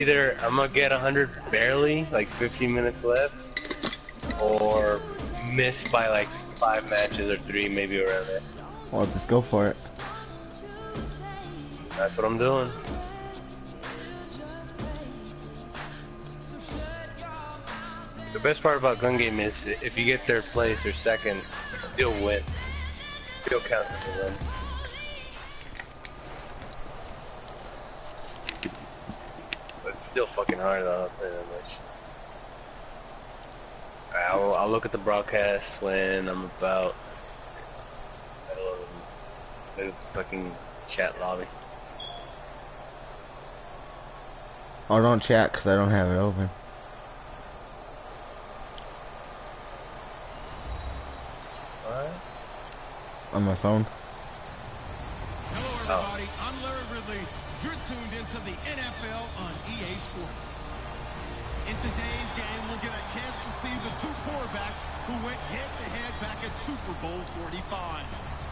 Either I'm gonna get 100 barely, like 15 minutes left, or miss by like 5 matches or 3, maybe around there. Well, let's just go for it. That's what I'm doing. The best part about gun game is if you get third place or second, you still win. Still counts as a win. But it's still fucking hard though. I don't play that much. I'll look at the broadcast when I'm about. I don't know, the fucking chat lobby. Oh, don't chat because I don't have it open. What? On my phone. Hello, everybody. I'm Larry Ridley. You're tuned into the NFL on EA Sports. In today's game, we'll get a chance to see the two quarterbacks who went head-to-head back at Super Bowl 45.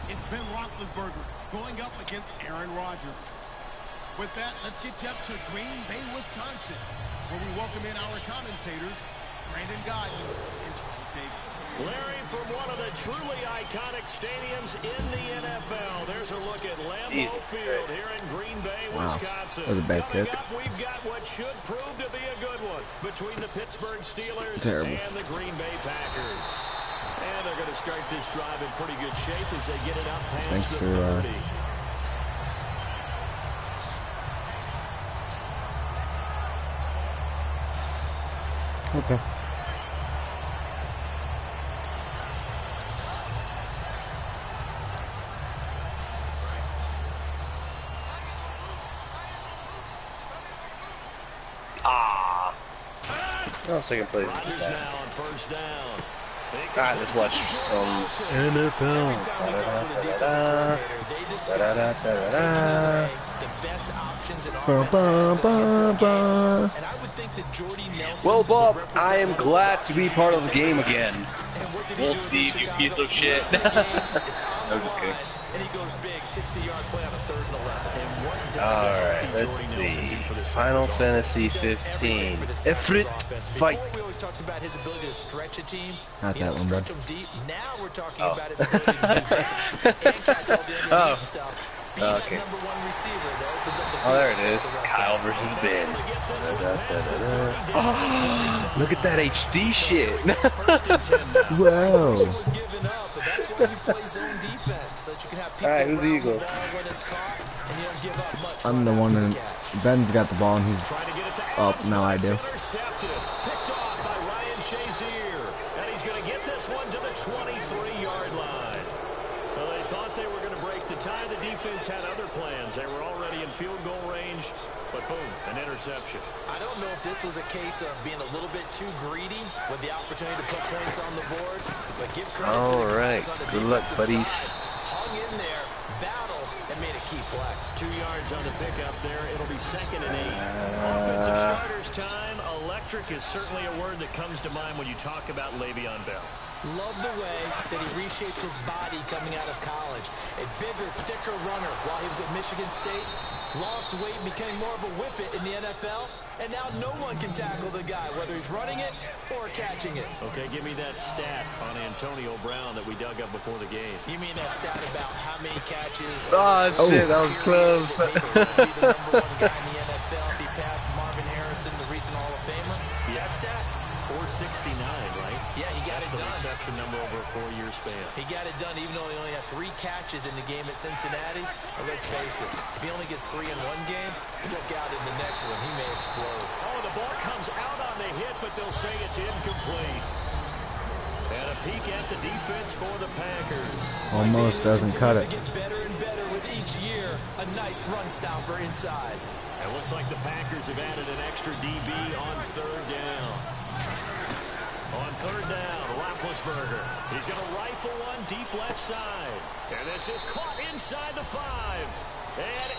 It's Ben Roethlisberger going up against Aaron Rodgers. With that, let's get you up to Green Bay, Wisconsin, where we welcome in our commentators, Brandon Godden and Charles Davis. Larry, from one of the truly iconic stadiums in the NFL, there's a look at Lambeau Field here in Green Bay, Wisconsin. That was a bad Coming kick. up, we've got what should prove to be a good one between the Pittsburgh Steelers and the Green Bay Packers. And they're going to start this drive in pretty good shape as they get it up past the 30. Okay. Ah. Oh, second place. Alright, let's watch some NFL. Well, Bob, I am glad to be part of the game again. Well, Steve, you piece of shit. I'm just kidding. And he goes big, 60-yard play on a 3rd and 11. Alright, let's see. Final Fantasy 15. Ifrit fight. We always talked about his ability to stretch a team. Not that one, bud. Stretch them deep. Now we're talking about his ability to do that. And catch all the underneath stuff. Being that #1 receiver that opens up the Oh, there it is. Kyle versus Ben. Oh, look at that HD shit. Whoa. Alright, who's the Eagle? I'm the one that Ben's got the ball and he's up. Now I do. Picked off by Ryan Shazier, and he's going to get this one to the 23-yard line. Well, they thought they were going to break the tie. The defense had other plans. They were already in field goal range, but boom, an interception. I don't know if this was a case of being a little bit too greedy with the opportunity to put points on the board, but give credit to the guys on the good luck, buddies. Hung in there, battled, and made a key play. 2 yards on the pickup there. It'll be 2nd and 8. Offensive starters time. Electric is certainly a word that comes to mind when you talk about Le'Veon Bell. Love the way that he reshaped his body coming out of college. A bigger, thicker runner while he was at Michigan State. Lost weight, became more of a whippet in the NFL. And now no one can tackle the guy, whether he's running it or catching it. Okay, give me that stat on Antonio Brown that we dug up before the game. You mean that stat about how many catches? Oh, shit, that was close. Be the #1 guy in the NFL if he passed Marvin Harrison, the recent Hall of Famer. Yeah. That stat? 469, right? Yeah, he got it done. That's the reception number over a 4-year span. He got it done even though he only had 3 catches in the game at Cincinnati. But let's face it, if he only gets 3 in one game, look out in the next one. He may explode. Oh, the ball comes out on the hit, but they'll say it's incomplete. And a peek at the defense for the Packers. Almost doesn't cut it. Get better and better with each year. A nice run stopper inside. It looks like the Packers have added an extra DB on 3rd down. On 3rd down, Roethlisberger. He's going to rifle one deep left side. And this is caught inside the 5. And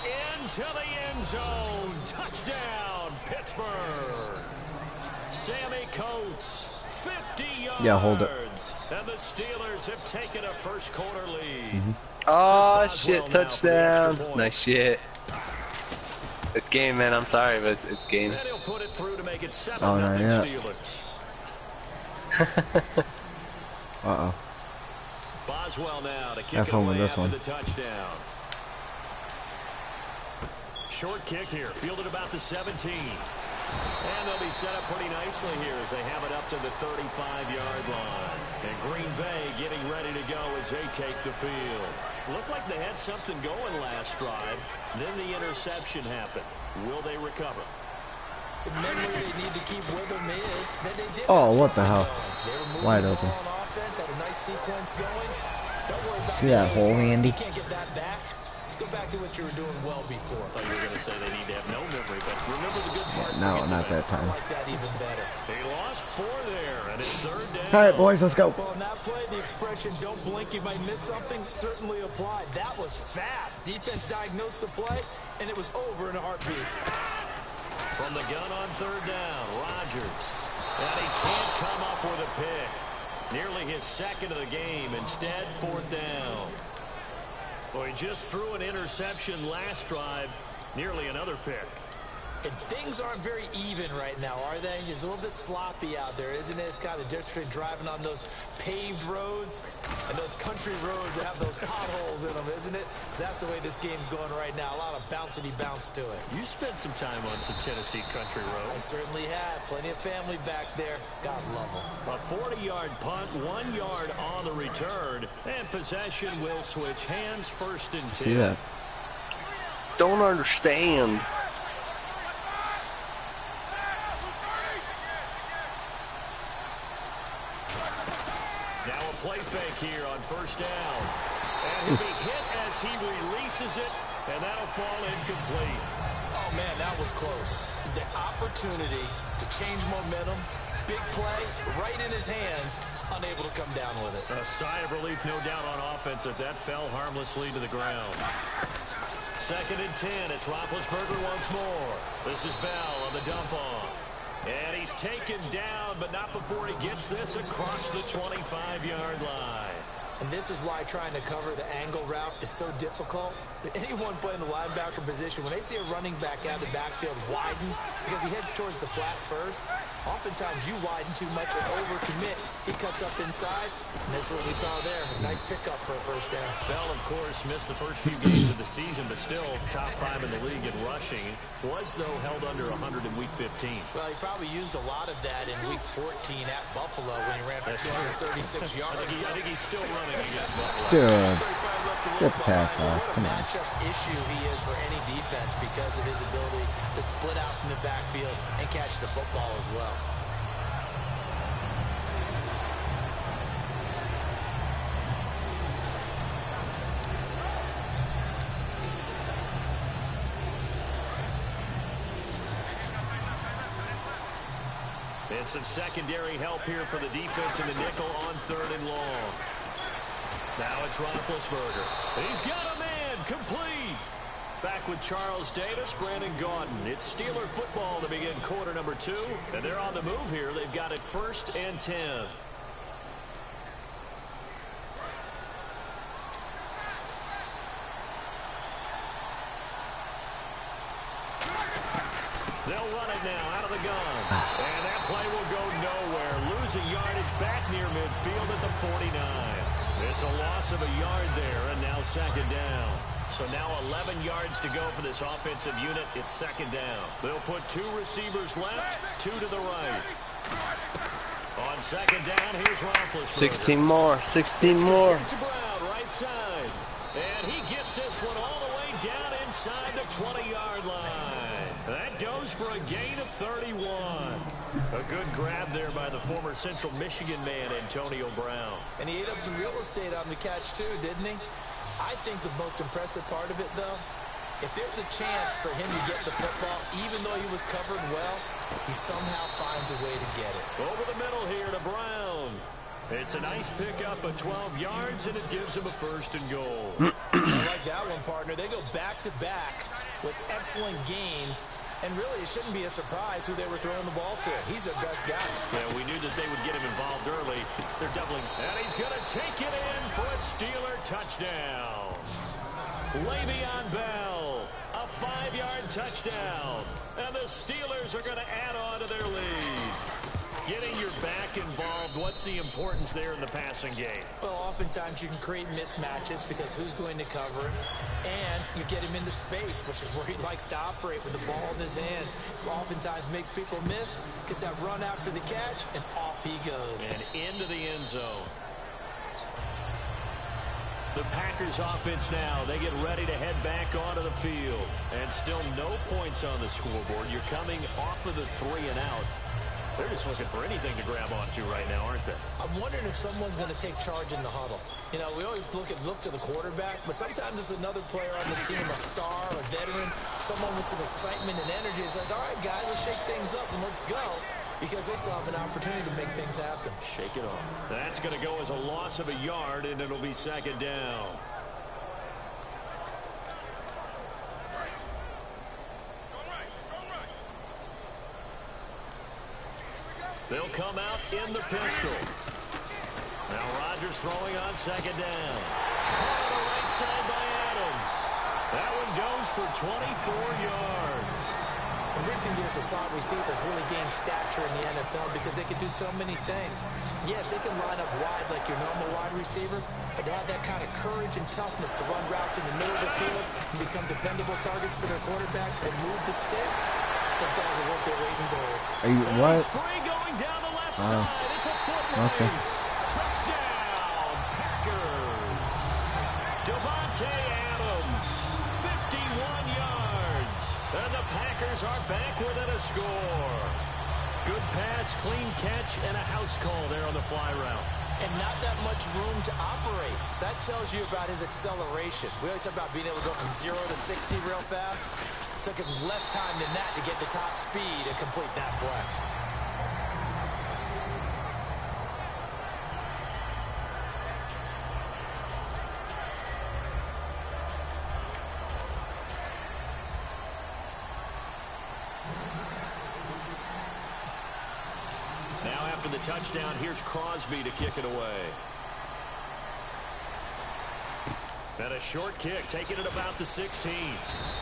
into the end zone. Touchdown, Pittsburgh. Sammy Coates, 50 yards. Yeah, hold it. And the Steelers have taken a first-quarter lead. Oh, shit, touchdown. Nice shit. It's game, man. I'm sorry, but it's game. put it through to make it 7-0 Steelers. Uh-oh. Boswell now to kick Have it fun with away this after one. the touchdown. Short kick here, fielded about the 17. And they'll be set up pretty nicely here as they have it up to the 35-yard line. And Green Bay getting ready to go as they take the field. Looked like they had something going last drive. Then the interception happened. Will they recover? The memory they need to keep with them is that they did. Oh, what the hell? They were moving Wide the open. ball on offense, had a nice sequence going. Don't worry about See that hole, Andy? You can't get that back. Let's go back to what you were doing well before. I thought you were going to say they need to have no memory, but remember the good part. No, not that time. I like that even better. They lost 4 there, and it's 3rd down. All right, boys, let's go. Well, in that play, the expression, don't blink, you might miss something, certainly applied. That was fast. Defense diagnosed the play, and it was over in a heartbeat. From the gun on 3rd down, Rodgers. And he can't come up with a pick. Nearly his 2nd of the game. Instead, 4th down. Well, he just threw an interception last drive. Nearly another pick. And things aren't very even right now, are they? It's a little bit sloppy out there, isn't it? It's kind of different between driving on those paved roads and those country roads that have those potholes in them, isn't it? 'Cause that's the way this game's going right now. A lot of bouncy bounce to it. You spent some time on some Tennessee country I roads. certainly have. Plenty of family back there. God love them. A 40-yard punt, 1 yard on the return, and possession will switch hands 1st and 10. See that? Don't understand. Now a play fake here on 1st down. And he'll be hit as he releases it, and that'll fall incomplete. Oh, man, that was close. The opportunity to change momentum, big play, right in his hands, unable to come down with it. A sigh of relief, no doubt, on offense as that fell harmlessly to the ground. 2nd and 10. It's Roethlisberger once more. This is Bell on the dump off. And he's taken down, but not before he gets this across the 25-yard line. And this is why trying to cover the angle route is so difficult. Anyone playing the linebacker position, when they see a running back out of the backfield widen because he heads towards the flat first, oftentimes you widen too much and overcommit. He cuts up inside, and that's what we saw there. A nice pickup for a 1st down. Bell, of course, missed the first few games of the season, but still top 5 in the league in rushing. Was, though, held under 100 in Week 15. Well, he probably used a lot of that in Week 14 at Buffalo when he ran for 236 yards. I think he's still running against Buffalo. Dude, get the pass off. Come on. Matchup issue he is for any defense because of his ability to split out from the backfield and catch the football as well. And some secondary help here for the defense in the nickel on 3rd and long. Now it's Roethlisberger. He's got a man complete. Back with Charles Davis, Brandon Gaudin. It's Steeler football to begin quarter number 2. And they're on the move here. They've got it 1st and 10. They'll run it now out of the gun. And that play will go nowhere. Losing yardage back near midfield at the 49. It's a loss of a yard there, and now 2nd down. So now 11 yards to go for this offensive unit. It's 2nd down. They'll put 2 receivers left, 2 to the right. On 2nd down, here's Roethlisberger. 16 more. 16 more. To Brown, right side. And he gets this one all the way down inside the 20-yard line. That goes for a gain of 31. A good grab there by the former Central Michigan man, Antonio Brown. And he ate up some real estate on the catch, too, didn't he? I think the most impressive part of it, though, if there's a chance for him to get the football, even though he was covered well, he somehow finds a way to get it. Over the middle here to Brown. It's a nice pickup of 12 yards, and it gives him a 1st and goal. I like that one, partner. They go back-to-back with excellent gains, and really it shouldn't be a surprise who they were throwing the ball to. He's their best guy. Yeah, we knew that they would get him involved early. They're doubling. And he's going to take it in for a Steeler touchdown. Le'Veon Bell, a 5-yard touchdown. And the Steelers are going to add on to their lead. Getting your back involved, what's the importance there in the passing game? Well, oftentimes you can create mismatches because who's going to cover him, and you get him into space, which is where he likes to operate with the ball in his hands. Oftentimes makes people miss, gets that run after the catch, and off he goes. And into the end zone. The Packers offense now, they get ready to head back onto the field. And still no points on the scoreboard. You're coming off of the 3 and out. They're just looking for anything to grab onto right now, aren't they? I'm wondering if someone's going to take charge in the huddle. You know, we always look to the quarterback, but sometimes it's another player on the team, a star, a veteran, someone with some excitement and energy. It's like, all right, guys, let's shake things up and let's go, because they still have an opportunity to make things happen. Shake it off. That's going to go as a loss of a yard, and it'll be second down. They'll come out in the pistol. Now Rodgers throwing on second down. On the right side by Adams. That one goes for 24 yards. In recent years, the slot receivers really gained stature in the NFL because they can do so many things. Yes, they can line up wide like your normal wide receiver, but to have that kind of courage and toughness to run routes in the middle of the field and become dependable targets for their quarterbacks and move the sticks, those guys are worth their weight in gold. Are you what? Down the left side. It's a foot race. Okay. Touchdown, Packers. Devontae Adams, 51 yards. And the Packers are back within a score. Good pass, clean catch, and a house call there on the fly route. And not that much room to operate. So that tells you about his acceleration. We always talk about being able to go from 0 to 60 real fast. It took him less time than that to get the top speed and complete that play. After the touchdown, here's Crosby to kick it away. And a short kick, taking it about the 16.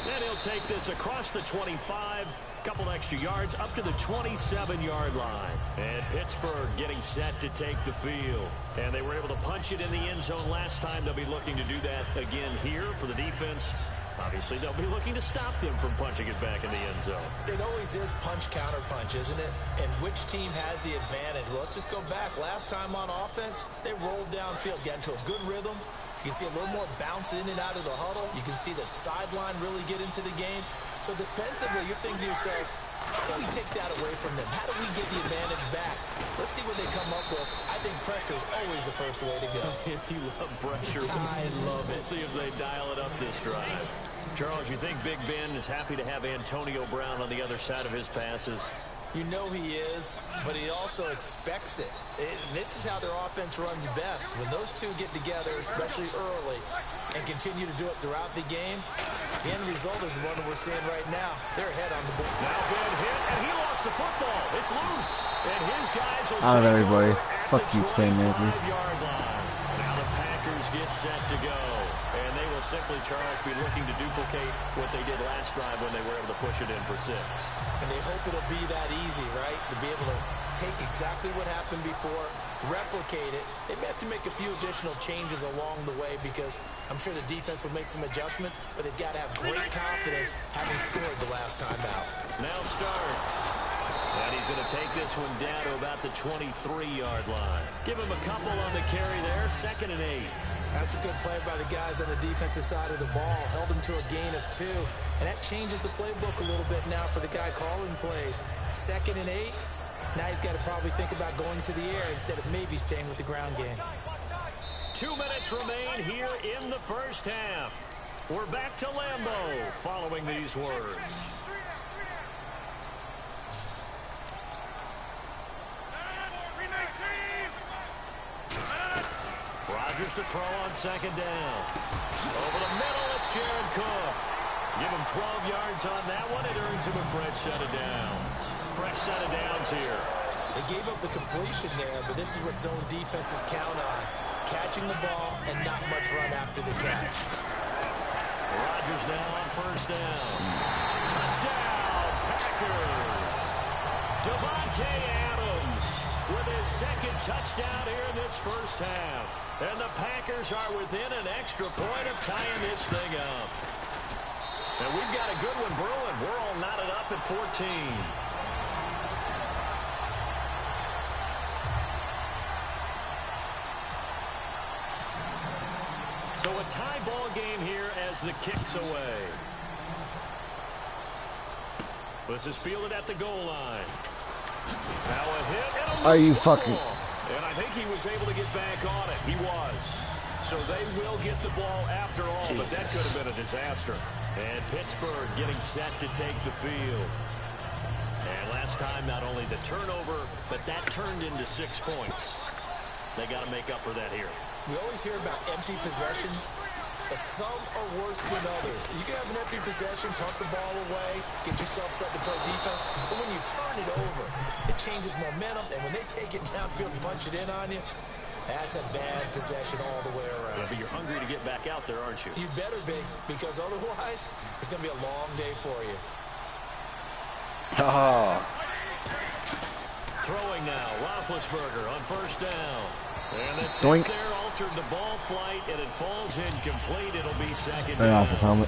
Then he'll take this across the 25, couple extra yards up to the 27-yard line. And Pittsburgh getting set to take the field. And they were able to punch it in the end zone last time. They'll be looking to do that again here for the defense. Obviously, they'll be looking to stop them from punching it back in the end zone. It always is punch-counter-punch, isn't it? And which team has the advantage? Well, let's just go back. Last time on offense, they rolled downfield, got into a good rhythm. You can see a little more bounce in and out of the huddle. You can see the sideline really get into the game. So defensively, you're thinking to yourself, how do we take that away from them? How do we get the advantage back? Let's see what they come up with. I think pressure is always the first way to go. You love pressure. I love it. We'll see if they dial it up this drive. Charles, you think Big Ben is happy to have Antonio Brown on the other side of his passes? You know he is, but he also expects it. This is how their offense runs best. When those two get together, especially early, and continue to do it throughout the game, the end result is the one that we're seeing right now. They're ahead on the board. Now Ben hit, and he lost the football. It's loose. And his guys will Out of take everybody. over at Fuck the you, playmakers. 25-yard line. Now the Packers get set to go. And they will simply, Charles, be looking to duplicate what they did last drive when they were able to push it in for 6. And they hope it'll be that easy, right? To be able to take exactly what happened before, replicate it. They may have to make a few additional changes along the way because I'm sure the defense will make some adjustments, but they've got to have great confidence having scored the last time out. Now starts. And he's going to take this one down to about the 23-yard line. Give him a couple on the carry there, 2nd and 8. That's a good play by the guys on the defensive side of the ball. Held him to a gain of 2. And that changes the playbook a little bit now for the guy calling plays. 2nd and 8. Now he's got to probably think about going to the air instead of maybe staying with the ground game. 2 minutes remain here in the first half. We're back to Lambeau following these words. Rodgers to throw on 2nd down. Over the middle, it's Jared Cook. Give him 12 yards on that one. It earns him a fresh set of downs. Fresh set of downs here. They gave up the completion there, but this is what zone defenses count on. Catching the ball and not much run after the catch. Rodgers now on 1st down. Touchdown, Packers. Packers. Devontae Adams with his second touchdown here in this first half. And the Packers are within an extra point of tying this thing up. And we've got a good one brewing. We're all knotted up at 14. So a tie ball game here as the kick's away. This is fielded at the goal line. Now a hit. And Are you fucking... And I think he was able to get back on it. He was. So they will get the ball after all, but that could have been a disaster. And Pittsburgh getting set to take the field. And last time, not only the turnover, but that turned into 6 points. They got to make up for that here. We always hear about empty possessions, but some are worse than others. You can have an empty possession, punt the ball away, get yourself set to play defense, but when you turn it over, it changes momentum, and when they take it downfield and punch it in on you, that's a bad possession all the way around. Yeah, but you're hungry to get back out there, aren't you? You better be, because otherwise, it's going to be a long day for you. Oh. Throwing now, Roethlisberger on first down. And the Doink. tip there altered the ball flight, and it falls incomplete. It'll be second Right down. off his helmet.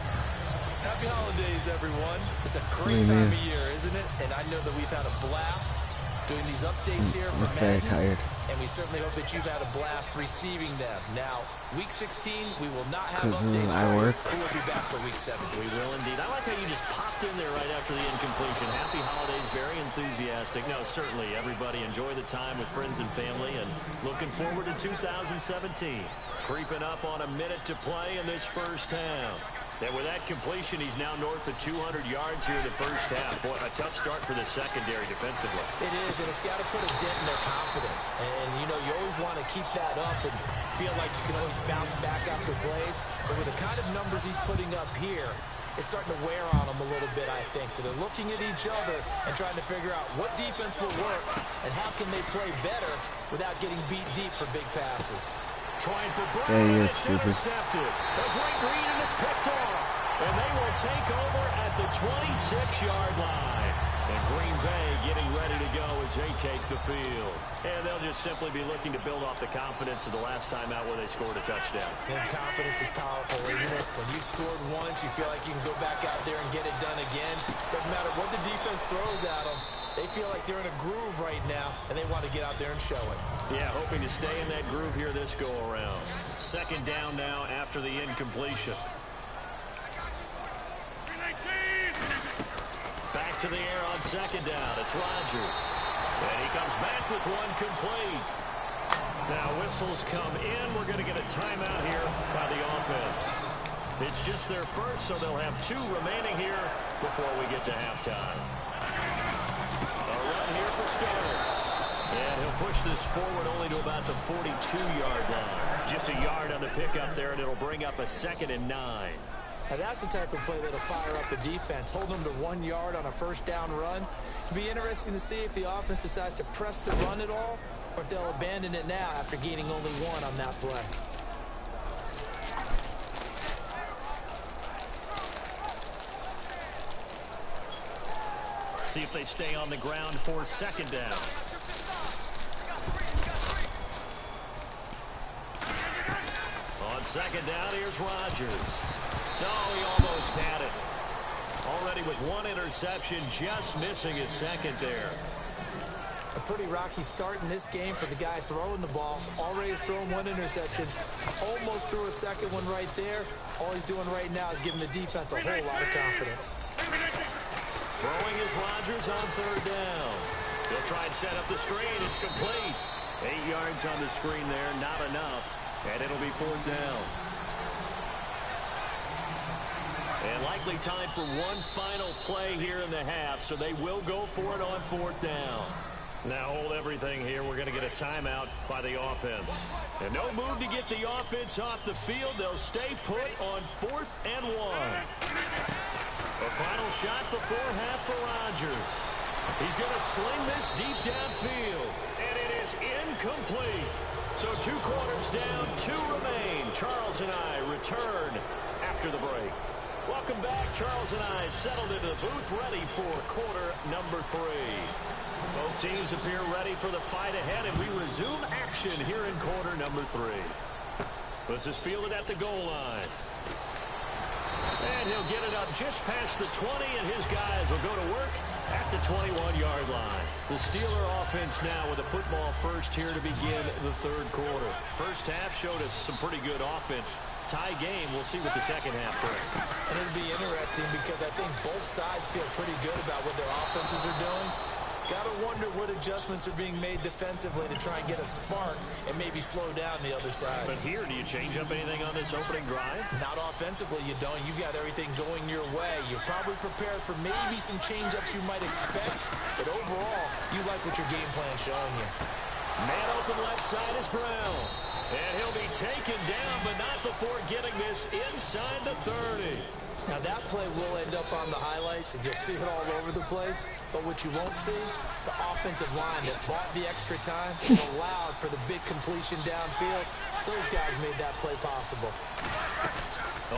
Happy holidays, everyone. It's a great time of year, isn't it? And I know that we've had a blast doing these updates here for I'm very Madden. tired. And we certainly hope that you've had a blast receiving them. Now, Week 16, we will not have updates I for work. you. We'll be back for Week 17. We will indeed. I like how you just popped in there right after the incompletion. Happy holidays, very enthusiastic. No, certainly, everybody enjoy the time with friends and family, and looking forward to 2017. Creeping up on a minute to play in this first half. And with that completion, he's now north of 200 yards here in the first half. Boy, a tough start for the secondary defensively. It is, and it's got to put a dent in their confidence. And, you know, you always want to keep that up and feel like you can always bounce back after plays. But with the kind of numbers he's putting up here, it's starting to wear on them a little bit, I think. So they're looking at each other and trying to figure out what defense will work and how can they play better without getting beat deep for big passes. Trying for Brown, Yeah, you're it's stupid. intercepted. A great read, and it's picked off. And they will take over at the 26-yard line. And Green Bay getting ready to go as they take the field. And they'll just simply be looking to build off the confidence of the last time out where they scored a touchdown. And confidence is powerful, isn't it? When you've scored once, you feel like you can go back out there and get it done again. Doesn't matter what the defense throws at them. They feel like they're in a groove right now, and they want to get out there and show it. Yeah, hoping to stay in that groove here this go-around. Second down now after the incompletion. Back to the air on second down. It's Rodgers. And he comes back with one complete. Now whistles come in. We're going to get a timeout here by the offense. It's just their first, so they'll have 2 remaining here before we get to halftime. A run here for starters. And he'll push this forward only to about the 42-yard line. Just a yard on the pickup there, and it'll bring up a 2nd and 9. Now that's the type of play that'll fire up the defense. Hold them to 1 yard on a first down run. It'll be interesting to see if the offense decides to press the run at all, or if they'll abandon it now after gaining only 1 on that play. See if they stay on the ground for second down. On second down, here's Rodgers. No, he almost had it. Already with 1 interception, just missing his 2nd there. A pretty rocky start in this game for the guy throwing the ball. Already has thrown 1 interception. Almost threw a 2nd one right there. All he's doing right now is giving the defense a whole lot of confidence. Throwing is Rodgers on third down. He'll try and set up the screen. It's complete. 8 yards on the screen there, not enough. And it'll be 4th down. And likely time for one final play here in the half, so they will go for it on 4th down. Now hold everything here. We're going to get a timeout by the offense. And no move to get the offense off the field. They'll stay put on 4th and 1. A final shot before half for Rodgers. He's going to sling this deep downfield. And it is incomplete. So 2 quarters down, 2 remain. Charles and I return after the break. Welcome back. Charles and I settled into the booth, ready for quarter number 3. Both teams appear ready for the fight ahead, and we resume action here in quarter number 3. This is fielded at the goal line. And he'll get it up just past the 20, and his guys will go to work at the 21-yard line. The Steeler offense now with a football first here to begin the third quarter. First half showed us some pretty good offense. Tie game. We'll see what the second half brings. And it'll be interesting because I think both sides feel pretty good about what their offenses are doing. Got to wonder what adjustments are being made defensively to try and get a spark and maybe slow down the other side. But here, do you change up anything on this opening drive? Not offensively, you don't. You got everything going your way. You're probably prepared for maybe some change-ups you might expect, but overall, you like what your game plan's showing you. Man open left side is Brown. And he'll be taken down, but not before getting this inside the 30. Now that play will end up on the highlights, and you'll see it all over the place. But what you won't see, the offensive line that bought the extra time and allowed for the big completion downfield. Those guys made that play possible.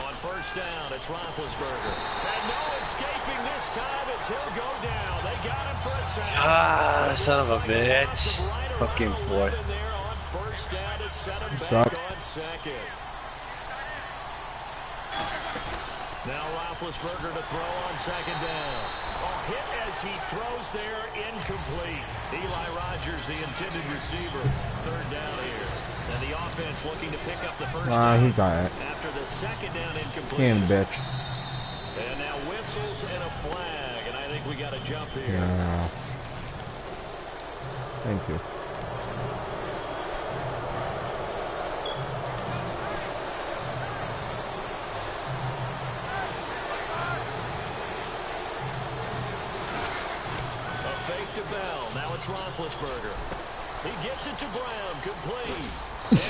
On first down, it's Roethlisberger. And no escaping this time as he'll go down. They got him for a sack. Ah, son of a bitch. Fucking boy. On first down to set him Suck. back on second. Now Roethlisberger to throw on second down. A hit as he throws there, incomplete. Eli Rogers, the intended receiver. Third down here. And the offense looking to pick up the first down. He got it. After the second down incompletion. Damn, bitch. And now whistles and a flag. And I think we got a jump here. Yeah. Thank you. Fake to Bell. Now it's Roethlisberger. He gets it to Brown. Complete.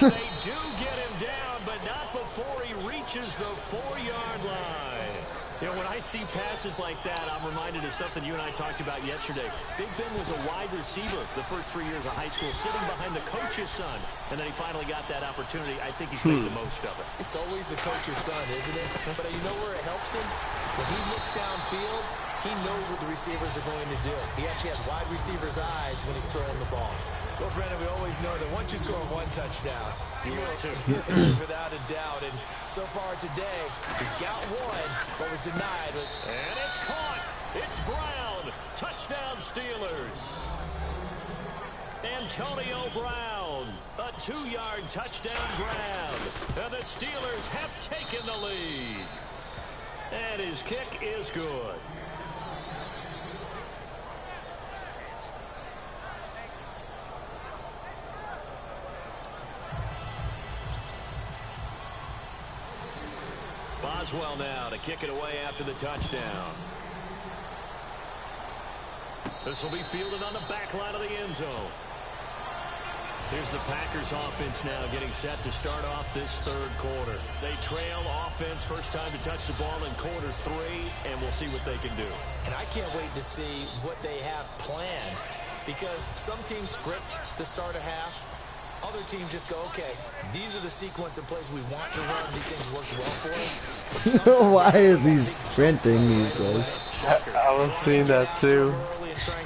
And they do get him down, but not before he reaches the 4-yard line. You know, when I see passes like that, I'm reminded of something you and I talked about yesterday. Big Ben was a wide receiver the first 3 years of high school, sitting behind the coach's son. And then he finally got that opportunity. I think he's made the most of it. It's always the coach's son, isn't it? But you know where it helps him? When he looks downfield, he knows what the receivers are going to do. He actually has wide receivers' eyes when he's throwing the ball. Well, Brandon, we always know that once you score one touchdown, you will too. Without a doubt. And so far today, he's got one, but was denied. And it's caught. It's Brown. Touchdown Steelers. Antonio Brown. A 2-yard touchdown grab. And the Steelers have taken the lead. And his kick is good. Boswell now to kick it away after the touchdown. This will be fielded on the back line of the end zone. Here's the Packers offense now getting set to start off this third quarter. They trail offense, first time to touch the ball in quarter 3, and we'll see what they can do. And I can't wait to see what they have planned, because some teams script to start a half. Other teams just go, okay, these are the sequence of plays we want to run. These things work well for us. Why is he sprinting, he says? I was seeing that too.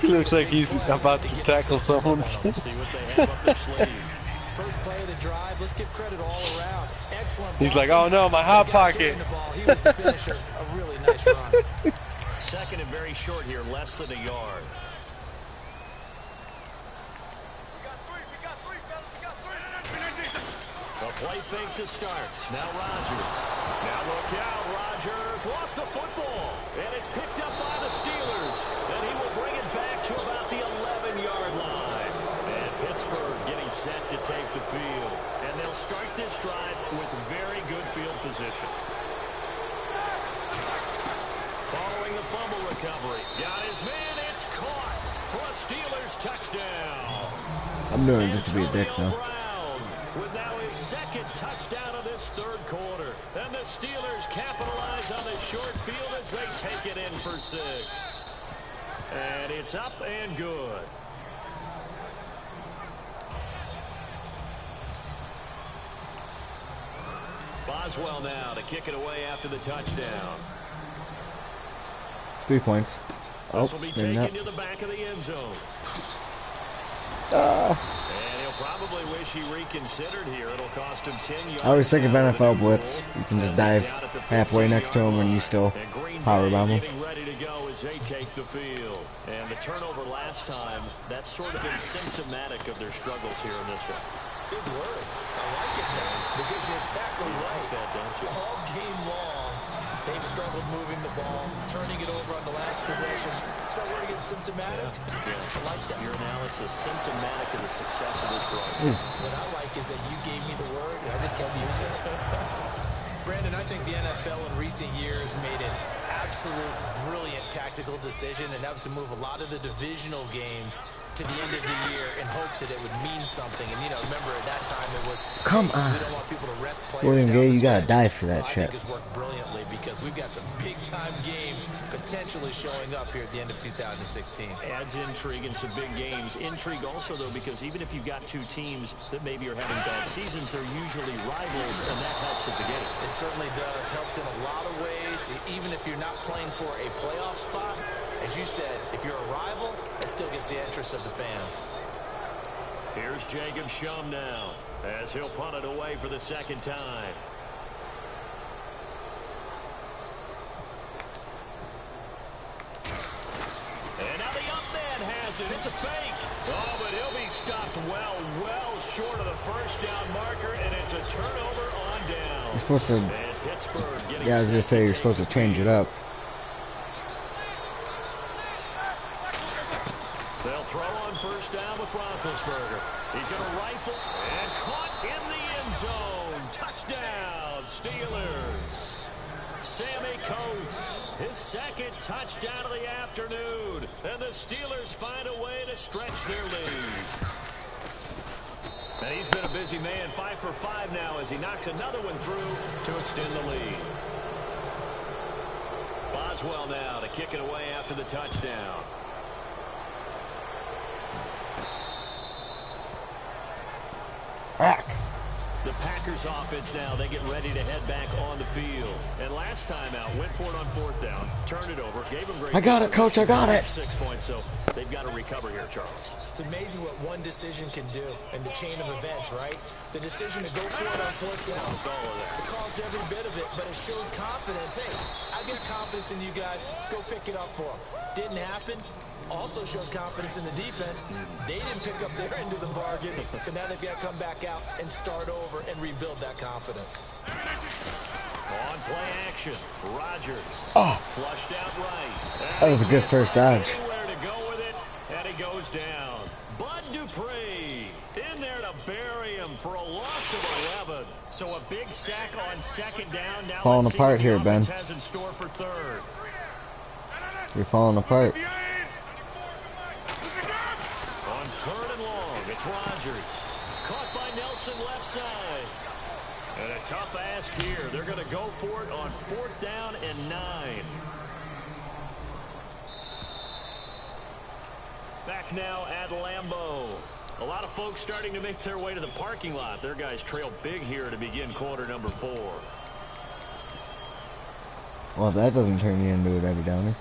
He looks like he's about to tackle someone. See what they have up their sleeve. First play of the drive, let's give credit all around. Excellent. He's like, oh no, my hot pocket. He was the finisher. A really nice run. Second and very short here, less than a yard. A play fake to start. Now Rodgers. Now look out. Rodgers lost the football. And it's picked up by the Steelers. And he will bring it back to about the 11-yard line. And Pittsburgh getting set to take the field. And they'll start this drive with very good field position. Following the fumble recovery. Got his man. It's caught for a Steelers touchdown. I'm doing just to be a dick now. With now his second touchdown of this third quarter. And the Steelers capitalize on the short field as they take it in for 6. And it's up and good. Boswell now to kick it away after the touchdown. 3 points. Oh, This will be maybe not. taken to the back of the end zone. And he'll probably wish he reconsidered here. It'll cost him 10 yards. I always think of NFL blitz. You can just dive halfway next to him and you still power bomb him. Getting ready to go as they take the field. And the turnover last time, that's sort of been symptomatic of their struggles here in this one. Big word. I like it, man, because you're exactly right. That, don't you? All game long, they've struggled moving the ball, turning it over on the last possession. So we're getting symptomatic. Yeah. I like that. Your analysis symptomatic of the success of this program. What I like is that you gave me the word, and I just kept using it. Brandon, I think the NFL in recent years made an absolute brilliant tactical decision, and that was to move a lot of the divisional games to the end of the year in hopes that it would mean something. And, you know, remember at that time it was, Come on. we don't want people to rest players. William Gay, you gotta die die for that shit. I think it's worked brilliantly because we've got some big-time games potentially showing up here at the end of 2016. Adds intrigue in some big games. Intrigue also, though, because even if you've got two teams that maybe are having bad seasons, they're usually rivals, and that helps at the game. It certainly does. Helps in a lot of ways. Even if you're not playing for a playoff spot, as you said, if you're a rival, it still gets the interest of the fans. Here's Jacob Shum now, as he'll punt it away for the second time. And now the up man has it. It's a fake. Oh, but he'll be stopped well short of the first down marker, and it's a turnover on down. You're supposed to... And Pittsburgh getting Yeah, I was just saying you're supposed to change it up. They'll throw on first down with Roethlisberger. He's going to rifle and caught in the end zone. Touchdown, Steelers. Sammy Coates, his second touchdown of the afternoon. And the Steelers find a way to stretch their lead. And he's been a busy man, 5 for 5 now as he knocks another one through to extend the lead. Boswell now to kick it away after the touchdown. The Packers offense now, they get ready to head back on the field. And last time out, went for it on fourth down, turned it over, gave them great. I got it, Coach, I got it. 6 points, so they've got to recover here, Charles. It's amazing what one decision can do in the chain of events, right? The decision to go for it on fourth down. It caused every bit of it, but it showed confidence. Hey, I've got confidence in you guys. Go pick it up for them. Didn't happen. Also showed confidence in the defense. They didn't pick up their end of the bargain, so now they've got to come back out and start over and rebuild that confidence. On play action, Rodgers flushed out right. That was a good first dodge. Anywhere to go with it, and he goes down. Bud Dupree in there to bury him for a loss of 11. So a big sack on second down. Now Falling let's see apart what the here, Ben. offense has in store for third. You're falling apart. On third and long, it's Rodgers. Caught by Nelson left side. And a tough ask here. They're going to go for it on fourth down and 9. Back now at Lambeau. A lot of folks starting to make their way to the parking lot. Their guys trail big here to begin quarter number 4. Well, that doesn't turn you into a Debbie Downer.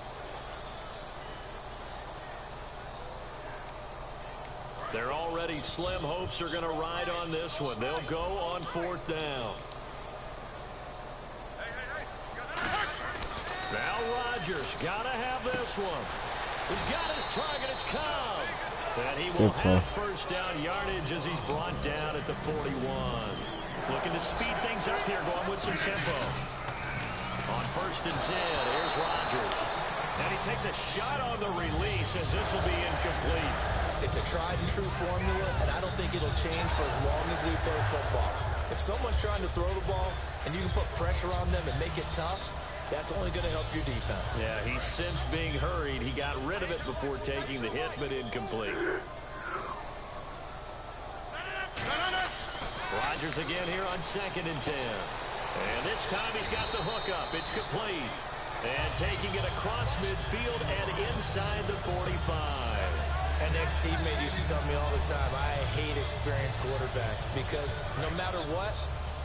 They're already slim hopes are going to ride on this one. They'll go on fourth down. Now Rodgers got to have this one. He's got his target. It's Cobb. And he will have first down yardage as he's brought down at the 41. Looking to speed things up here, going with some tempo. On first and 10, here's Rodgers. And he takes a shot on the release as this will be incomplete. It's a tried and true formula, and I don't think it'll change for as long as we play football. If someone's trying to throw the ball and you can put pressure on them and make it tough, that's only going to help your defense. Yeah, he's since being hurried. He got rid of it before taking the hit, but incomplete. Rodgers again here on second and 10. And this time he's got the hook up. It's complete. And taking it across midfield and inside the 45. An ex-teammate used to tell me all the time, I hate experienced quarterbacks because no matter what,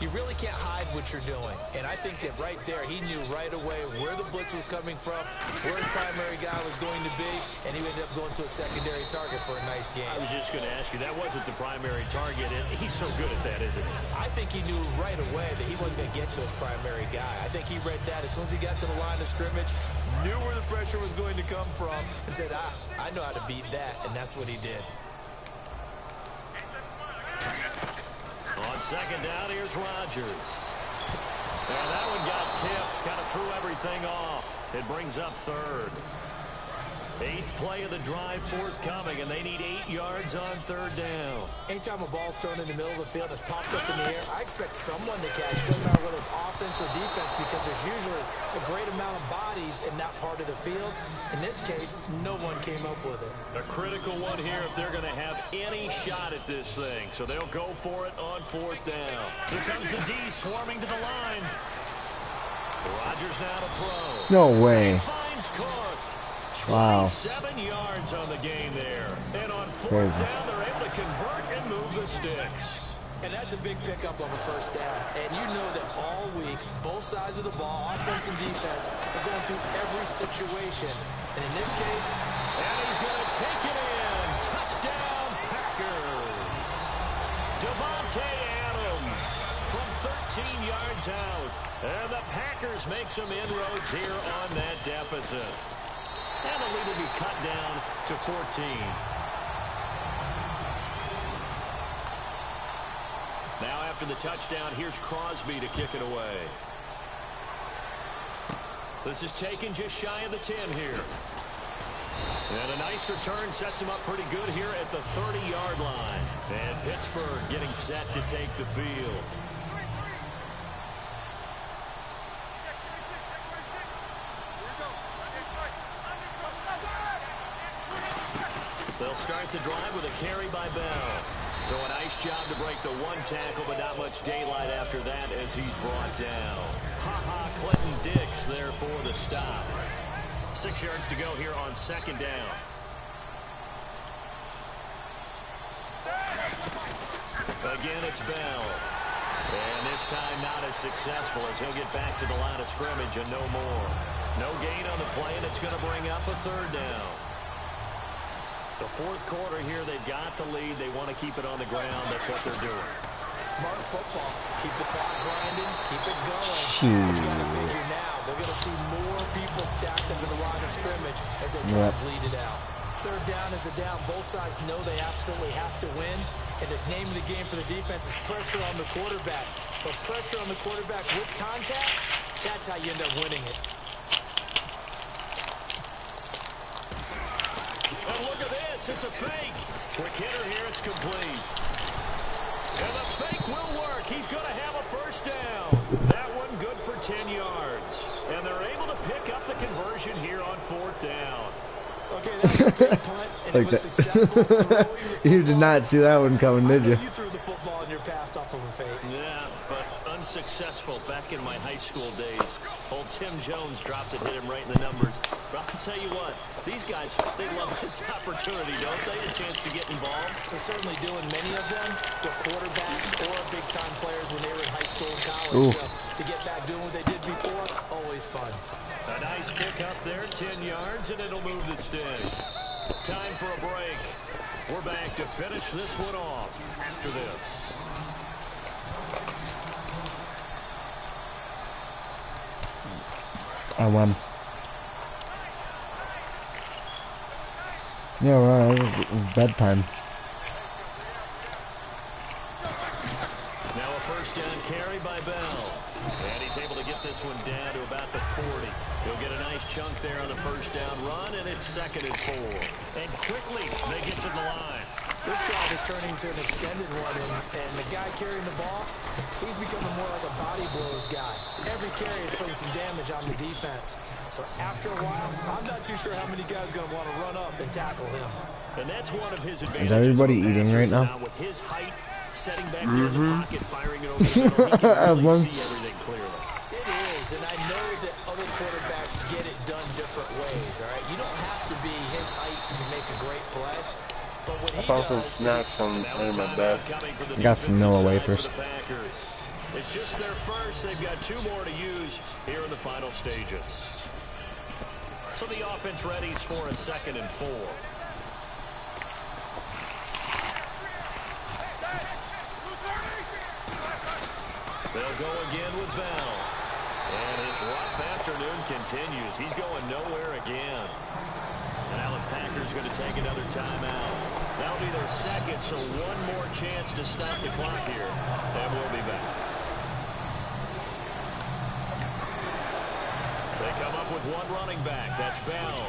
You really can't hide what you're doing. And I think that right there, he knew right away where the blitz was coming from, where his primary guy was going to be, and he ended up going to a secondary target for a nice game. I was just going to ask you, that wasn't the primary target, and he's so good at that, isn't he? I think he knew right away that he wasn't going to get to his primary guy. I think he read that as soon as he got to the line of scrimmage, knew where the pressure was going to come from, and said, I know how to beat that, and that's what he did. On second down, here's Rodgers. And that one got tipped, kind of threw everything off. It brings up third. 8th play of the drive forthcoming, and they need 8 yards on third down. Anytime a ball's thrown in the middle of the field that's popped up in the air, I expect someone to catch, no matter whether it's offense or defense, because there's usually a great amount of bodies in that part of the field. In this case, no one came up with it. A critical one here if they're going to have any shot at this thing. So they'll go for it on fourth down. Here comes the D swarming to the line. Rodgers now to throw. No way. He finds Cook. Wow. 7 yards on the game there. And on fourth Crazy. down, they're able to convert and move the sticks. And that's a big pickup of a first down. And you know that all week, both sides of the ball, offense and defense, are going through every situation. And in this case, and he's going to take it in. Touchdown, Packers. Devontae Adams from 13 yards out. And the Packers make some inroads here on that deficit. And the lead will be cut down to 14. Now after the touchdown, here's Crosby to kick it away. This is taken just shy of the 10 here. And a nice return sets him up pretty good here at the 30-yard line. And Pittsburgh getting set to take the field. They'll start the drive with a carry by Bell. So a nice job to break the one tackle, but not much daylight after that as he's brought down. Clinton Dix there for the stop. 6 yards to go here on second down. Again, it's Bell. And this time not as successful as he'll get back to the line of scrimmage and no more. No gain on the play, and it's going to bring up a third down. The fourth quarter here, they've got the lead. They want to keep it on the ground. That's what they're doing. Smart football. Keep the clock grinding. Keep it going. But you got to figure now, they're going to see more people stacked up in the line of scrimmage as they try to bleed it out. Third down is a down. Both sides know they absolutely have to win. And the name of the game for the defense is pressure on the quarterback. But pressure on the quarterback with contact, that's how you end up winning it. And look at this. It's a fake. Quick hitter here. It's complete. And the fake will work. He's going to have a first down. That one good for 10 yards. And they're able to pick up the conversion here on fourth down. Okay, that was a fake punt, and it was successful. You did not see that one coming, did you? You threw the football and you're passed off of a fake. Yeah, but unsuccessful back in my high school days. Old Tim Jones dropped it, hit him right in the numbers. But I'll tell you what, these guys, they love this opportunity, don't they? A chance to get involved. They're certainly doing many of them with quarterbacks or big-time players when they were in high school and college. Ooh. So to get back doing what they did before, always fun. A nice pick up there, 10 yards, and it'll move the sticks. Time for a break. We're back to finish this one off after this. I won. Yeah, well, it was bedtime. Now a first down carry by Bell. And he's able to get this one down to about the 40. He'll get a nice chunk there on the first down run, and it's 2nd and 4. And quickly, they get to the line. This drive is turning into an extended one, and the guy carrying the ball, he's becoming more like a body blows guy. Every carry is putting some damage on the defense. So after a while, I'm not too sure how many guys are going to want to run up and tackle him. And that's one of his advantages. Is everybody eating right now? With his height, setting back there in the pocket, firing it over the middle, he can really see everything clearly. It is, and I know that other quarterbacks get it done different ways, all right? You don't have to be his height to make a great play. But what he I found some does snacks under my bed. I got some Nilla wafers. It's just their first. They've got 2 more to use here in the final stages. So the offense readies for a 2nd and 4. They'll go again with Bell. And his rough afternoon continues. He's going nowhere again. And now the Packers going to take another timeout. That'll be their 2nd, so 1 more chance to stop the clock here. And we'll be back. They come up with 1 running back. That's Bell.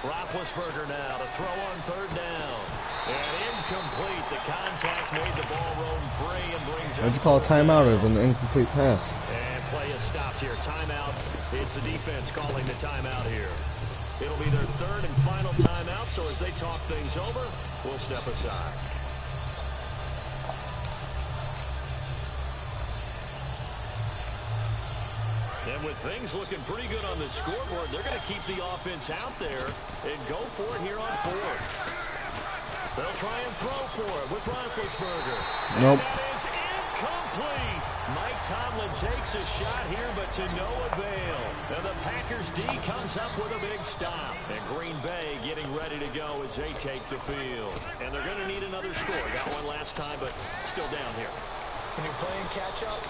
Roethlisberger now to throw on 3rd down. And incomplete. The contact made the ball roam free and brings What'd you call a timeout as an incomplete pass? And play is stopped here. Timeout. It's the defense calling the timeout here. It'll be their 3rd and final timeout, so as they talk things over, we'll step aside. And with things looking pretty good on the scoreboard, they're going to keep the offense out there and go for it here on 4th. They'll try and throw for it with Roethlisberger. Nope. And that is incomplete. Mike Tomlin takes a shot here, but to no avail. And the Packers D comes up with a big stop. And Green Bay getting ready to go as they take the field. And they're going to need another score. Got one last time, but still down here. When you're playing catch-up,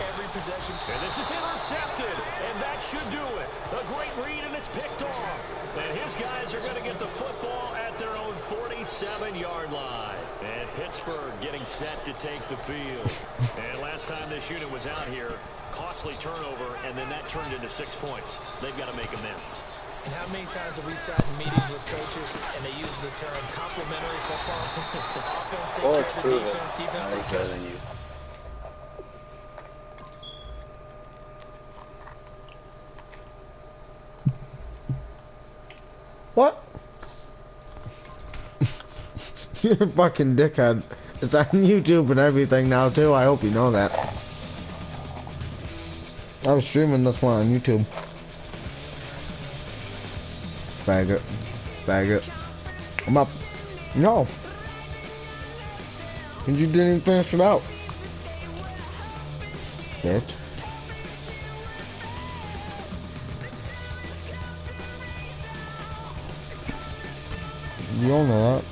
every possession... And this is intercepted, and that should do it. A great read, and it's picked off. And his guys are going to get the football at their own 47-yard line. And Pittsburgh getting set to take the field. And last time this unit was out here, costly turnover, and then that turned into 6 points. They've got to make amends. And how many times have we sat in meetings with coaches and they use the term complementary football? Offense take care of the defense, defense take care of you. What? You're a fucking dickhead. It's on YouTube and everything now too. I hope you know that. I was streaming this one on YouTube. Faggot. Faggot. I'm up. No. And you didn't even finish it out. Bitch. You all know that.